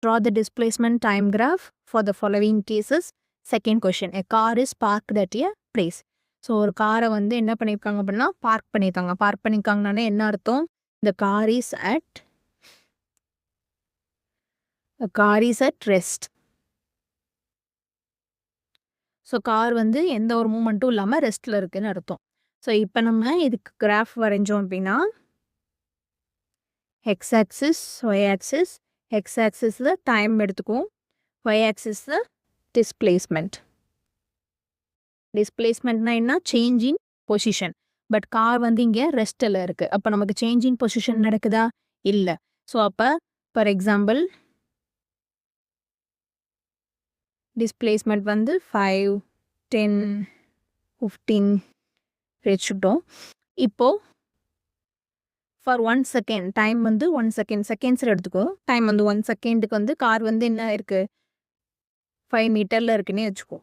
Draw the displacement time graph for the following cases. Second question, a car is parked at a place. So ஒரு காரை வந்து என்ன பண்ணியிருக்காங்க அப்படின்னா park பண்ணியிருக்காங்க. பார்க் பண்ணியிருக்காங்கனாலே என்ன அர்த்தம்? The car is at rest. So car வந்து எந்த ஒரு மூமெண்ட்டும் இல்லாமல் ரெஸ்ட்டில் இருக்குன்னு அர்த்தம். ஸோ இப்போ நம்ம இதுக்கு கிராஃப் வரைஞ்சோம் அப்படின்னா X axis, Y axis, X ஆக்சிஸில் டைம் எடுத்துக்குவோம், ஒய் ஆக்சிஸில் டிஸ்பிளேஸ்மெண்ட். டிஸ்பிளேஸ்மெண்ட்னா என்ன? Change in position. But car வந்து இங்கே ரெஸ்ட்டில் இருக்குது. அப்போ நமக்கு சேஞ்ச் இன் பொசிஷன் நடக்குதா? இல்லை. ஸோ அப்போ ஃபார் எக்ஸாம்பிள் டிஸ்பிளேஸ்மெண்ட் வந்து 5, 10, 15 வச்சுட்டோம். இப்போது ஃபார் 1 செகண்ட் டைம் வந்து 1 செகண்ட் செகண்ட்ஸில் எடுத்துக்கோ. டைம் வந்து 1 செகண்டுக்கு வந்து கார் வந்து என்ன இருக்குது? 5 மீட்டரில் இருக்குன்னே வச்சுக்கோ.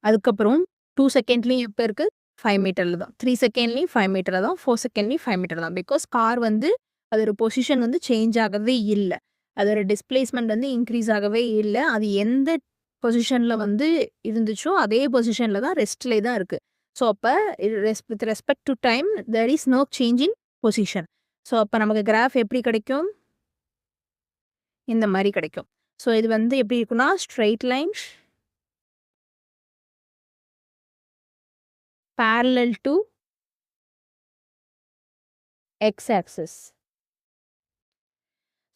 அதுக்கப்புறம் 2 செகண்ட்லேயும் எப்போ இருக்குது? 5 மீட்டரில் தான். 3 செகண்ட்லேயும் 5 மீட்டரில் தான். 4 செகண்ட்லேயும் 5 மீட்டர் தான். பிகாஸ் கார் வந்து அதோட பொசிஷன் வந்து சேஞ்ச் ஆகவே இல்லை. அதோட டிஸ்பிளேஸ்மெண்ட் வந்து இன்க்ரீஸ் ஆகவே இல்லை. அது எந்த பொசிஷனில் வந்து இருந்துச்சோ அதே பொசிஷனில் தான் ரெஸ்ட்லே தான் இருக்குது. ஸோ அப்போ with respect to time there is no change in position. So அப்போ நமக்கு கிராஃப் எப்படி கிடைக்கும்? இந்த மாதிரி கிடைக்கும். ஸோ இது வந்து எப்படி இருக்குன்னா straight line parallel to x axis.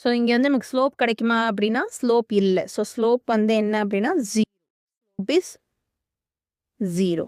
So இங்கே வந்து நமக்கு ஸ்லோப் கிடைக்குமா அப்படின்னா ஸ்லோப் இல்லை. ஸோ ஸ்லோப் வந்து என்ன அப்படின்னா 0.